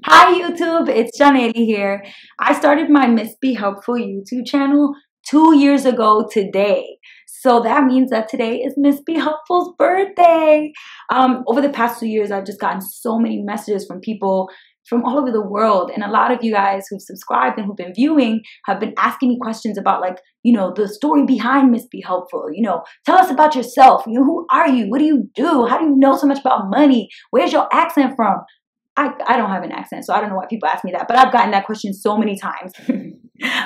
Hi YouTube, it's Janely here. I started my Miss Be Helpful YouTube channel 2 years ago today. So that means that today is Miss Be Helpful's birthday. Over the past 2 years, I've just gotten so many messages from people from all over the world. And a lot of you guys who've subscribed and who've been viewing have been asking me questions about the story behind Miss Be Helpful. Tell us about yourself. Who are you? What do you do? How do you know so much about money? Where's your accent from? I don't have an accent, so I don't know why people ask me that, but I've gotten that question so many times.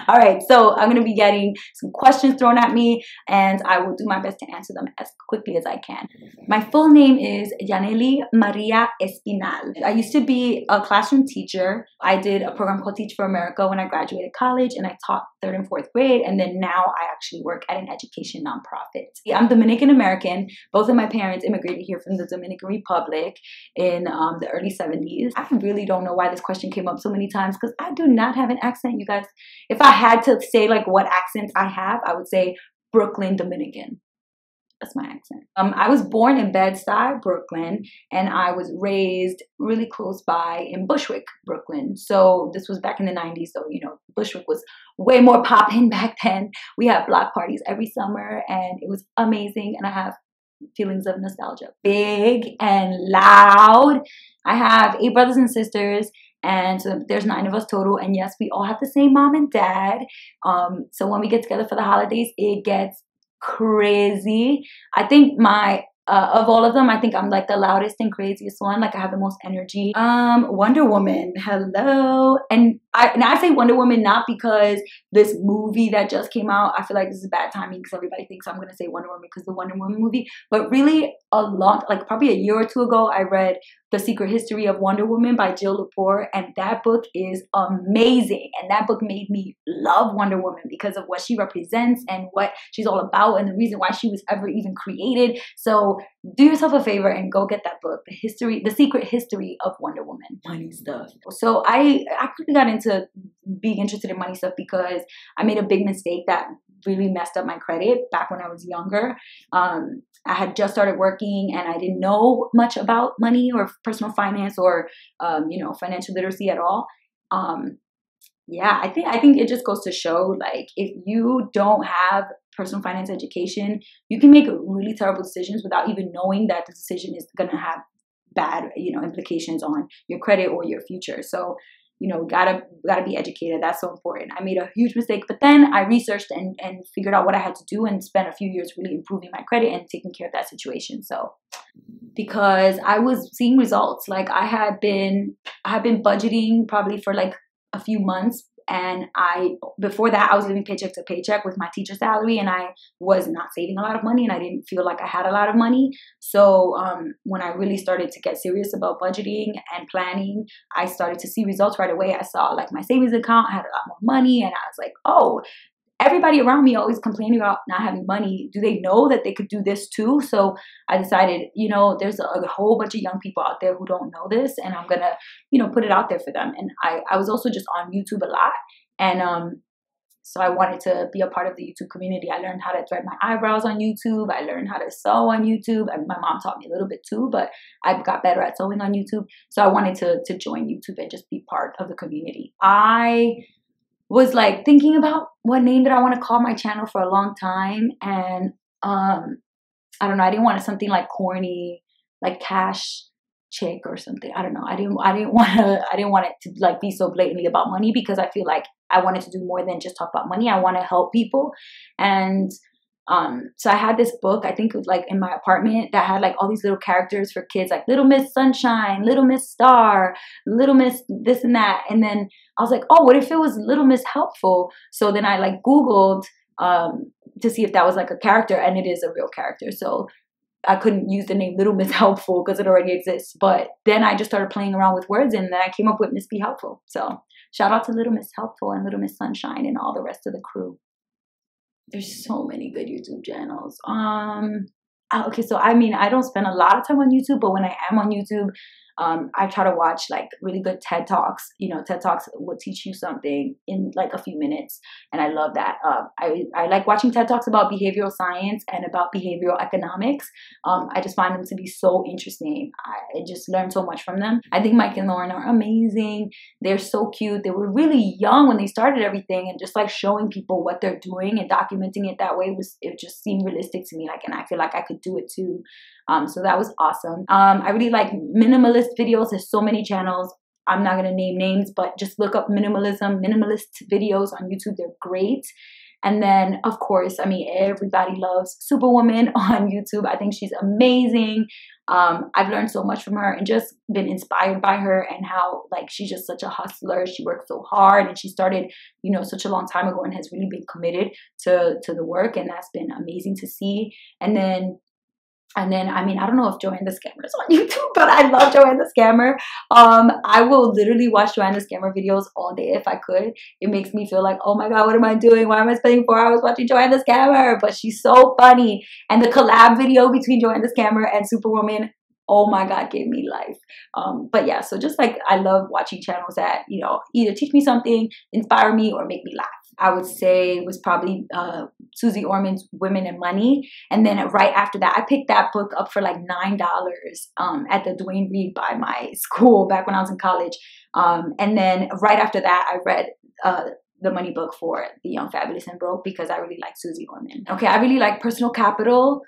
All right, so I'm going to be getting some questions thrown at me, and I will do my best to answer them as quickly as I can. My full name is Janely Maria Espinal. I used to be a classroom teacher. I did a program called Teach for America when I graduated college, and I taught 3rd and 4th grade, and then now I actually work at an education nonprofit. I'm Dominican American. Both of my parents immigrated here from the Dominican Republic in the early 70s. I really don't know why this question came up so many times because I do not have an accent, you guys. If I had to say what accents I have, I would say Brooklyn Dominican. That's my accent. I was born in Bed-Stuy, Brooklyn, and I was raised really close by in Bushwick, Brooklyn. So this was back in the 90s. So, Bushwick was way more poppin' back then. We had block parties every summer and it was amazing. And I have feelings of nostalgia. Big and loud. I have 8 brothers and sisters. And so there's 9 of us total. And yes, we all have the same mom and dad. So when we get together for the holidays, it gets crazy. I think of all of them, I think I'm the loudest and craziest one. I have the most energy. Wonder Woman, hello. And I say Wonder Woman not because this movie that just came out, I feel like this is bad timing because everybody thinks I'm gonna say Wonder Woman because the Wonder Woman movie, but really probably a year or 2 ago, I read The Secret History of Wonder Woman by Jill Lepore, and that book is amazing. And that book made me love Wonder Woman because of what she represents and what she's all about and the reason why she was ever even created. So do yourself a favor and go get that book, The Secret History of Wonder Woman. Money stuff. So I actually got into being interested in money stuff because I made a big mistake that really messed up my credit back when I was younger. I had just started working and I didn't know much about money or personal finance or financial literacy at all. Yeah, I think it just goes to show if you don't have personal finance education, you can make really terrible decisions without even knowing that the decision is going to have bad implications on your credit or your future. So gotta be educated. That's so important. I made a huge mistake, but then I researched and figured out what I had to do and spent a few years really improving my credit and taking care of that situation. So because I was seeing results, I had been budgeting probably for a few months, and before that I was living paycheck to paycheck with my teacher salary, and I was not saving a lot of money, and I didn't feel like I had a lot of money. So when I really started to get serious about budgeting and planning, I started to see results right away. I saw my savings account had a lot more money, and I was like, oh, everybody around me always complaining about not having money. Do they know that they could do this too? So I decided, there's a whole bunch of young people out there who don't know this, and I'm gonna, put it out there for them. And I was also just on YouTube a lot, and so I wanted to be a part of the YouTube community. I learned how to thread my eyebrows on YouTube. I learned how to sew on YouTube. And my mom taught me a little bit too, but I got better at sewing on YouTube. So I wanted to join YouTube and just be part of the community. I was thinking about what name did I want to call my channel for a long time, and I don't know, I didn't want something corny, Cash Chick or something. I don't know. I didn't want it to be so blatantly about money, because I feel I wanted to do more than just talk about money. I want to help people. And so I had this book, I think it was in my apartment, that had all these little characters for kids, Little Miss Sunshine, Little Miss Star, Little Miss this and that. And then I was like, oh, what if it was Little Miss Helpful? So then I Googled to see if that was a character, and it is a real character. So I couldn't use the name Little Miss Helpful because it already exists. But then I just started playing around with words, and then I came up with Miss Be Helpful. So shout out to Little Miss Helpful and Little Miss Sunshine and all the rest of the crew. There's so many good YouTube channels. Okay, so I don't spend a lot of time on YouTube, but when I am on YouTube, I try to watch like really good TED Talks. You know, TED Talks will teach you something in like a few minutes, and I love that. I like watching TED Talks about behavioral science and about behavioral economics. I just find them to be so interesting. I just learn so much from them. I think Mike and Lauren are amazing. They're so cute. They were really young when they started everything, and just like showing people what they're doing and documenting it that way it just seemed realistic to me. Like, and I feel like I could do it too. So that was awesome. I really like minimalist videos. There's so many channels. I'm not gonna name names, but just look up minimalist videos on YouTube. They're great. And then, of course, I mean, everybody loves Superwoman on YouTube. I think she's amazing. I've learned so much from her and just been inspired by her, and how like she's just such a hustler. She works so hard, and she started, you know, such a long time ago and has really been committed to the work, and that's been amazing to see. And then, I mean, I don't know if Joanne the Scammer is on YouTube, but I love Joanne the Scammer. I will literally watch Joanne the Scammer videos all day if I could. It makes me feel like, oh my God, what am I doing? Why am I spending 4 hours watching Joanne the Scammer? But she's so funny. And the collab video between Joanne the Scammer and Superwoman, oh my God, gave me life. But yeah, so just like, I love watching channels that, you know, either teach me something, inspire me, or make me laugh. I would say was probably Susie Orman's Women and Money. And then right after that, I picked that book up for like $9 at the Duane Reade by my school back when I was in college. And then right after that, I read the money book for The Young, Fabulous, and Broke, because I really like Susie Orman. Okay, I really like Personal Capital,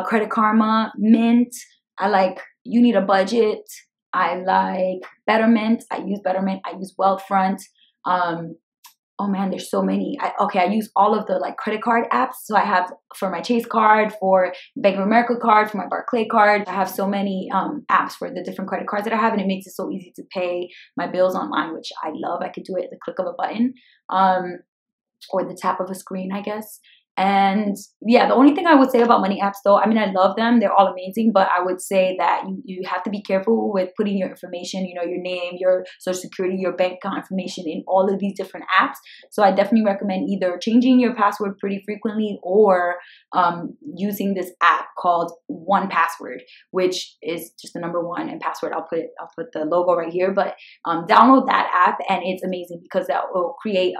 Credit Karma, Mint. I like You Need a Budget. I like Betterment. I use Betterment. I use Wealthfront. Oh man, there's so many. I use all of the like credit card apps. So I have for my Chase card, for Bank of America card, for my Barclay card. I have so many apps for the different credit cards that I have, and it makes it so easy to pay my bills online, which I love. I could do it at the click of a button, or the tap of a screen, I guess. And yeah, the only thing I would say about money apps though, I mean, I love them. They're all amazing, but I would say that you have to be careful with putting your information, you know, your name, your social security, your bank account information in all of these different apps. So I definitely recommend either changing your password pretty frequently, or using this app called 1Password, which is just the number 1 and password. I'll put the logo right here, but download that app, and it's amazing because that will create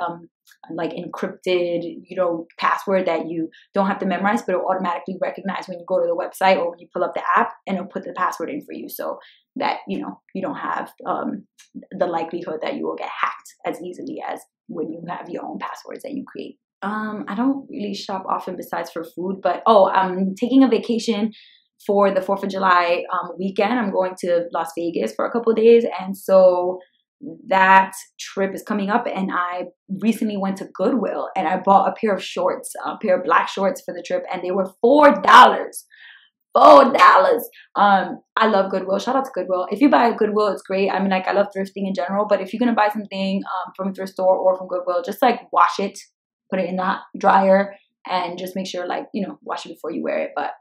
like encrypted, you know, password that you don't have to memorize, but it'll automatically recognize when you go to the website or when you pull up the app, and it'll put the password in for you, so that, you know, you don't have the likelihood that you will get hacked as easily as when you have your own passwords that you create. I don't really shop often besides for food, but I'm taking a vacation for the 4th of July weekend. I'm going to Las Vegas for a couple of days, and so that trip is coming up, and I recently went to Goodwill and I bought a pair of shorts, a pair of black shorts for the trip, and they were $4. $4. I love Goodwill. Shout out to Goodwill. If you buy at Goodwill, it's great. I mean, like, I love thrifting in general, but if you're gonna buy something from a thrift store or from Goodwill, just like wash it, put it in the dryer, and just make sure, like, you know, wash it before you wear it. But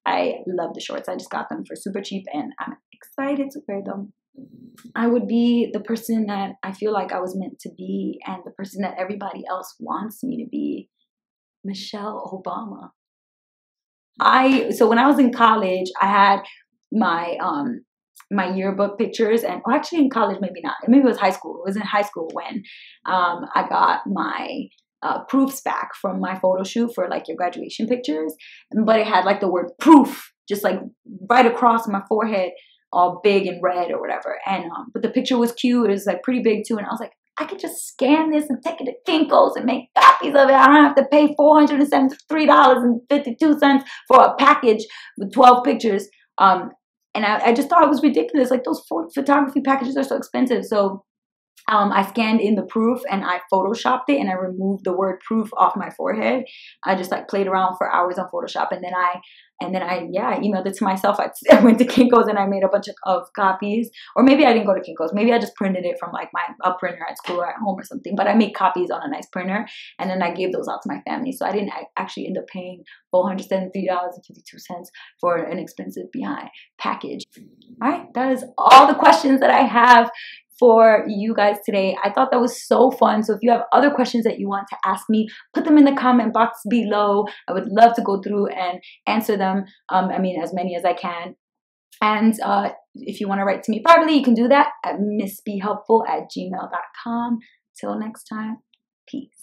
I love the shorts. I just got them for super cheap, and I'm excited to wear them. I would be the person that I feel like I was meant to be, and the person that everybody else wants me to be, Michelle Obama. So when I was in college, I had my my yearbook pictures, and or actually in college, maybe not, maybe it was high school. It was in high school when I got my proofs back from my photo shoot for like your graduation pictures, but it had like the word proof just like right across my forehead, all big and red or whatever. And but the picture was cute. It was like pretty big too, and I was like, I could just scan this and take it to Kinko's and make copies of it. I don't have to pay $473.52 for a package with 12 pictures. And I just thought it was ridiculous. Like, those photography packages are so expensive. So I scanned in the proof and I photoshopped it, and I removed the word proof off my forehead. I just like played around for hours on Photoshop, and then I emailed it to myself. I went to Kinko's and I made a bunch of copies, or maybe I didn't go to Kinko's. Maybe I just printed it from like a printer at school or at home or something. But I made copies on a nice printer, and then I gave those out to my family. So I didn't actually end up paying $473.52 for an expensive BI package. All right, that is all the questions that I have for you guys today. I thought that was so fun. So if you have other questions that you want to ask me, put them in the comment box below. I would love to go through and answer them. I mean, as many as I can. And if you want to write to me privately, you can do that at missbehelpful@gmail.com. Till next time, peace.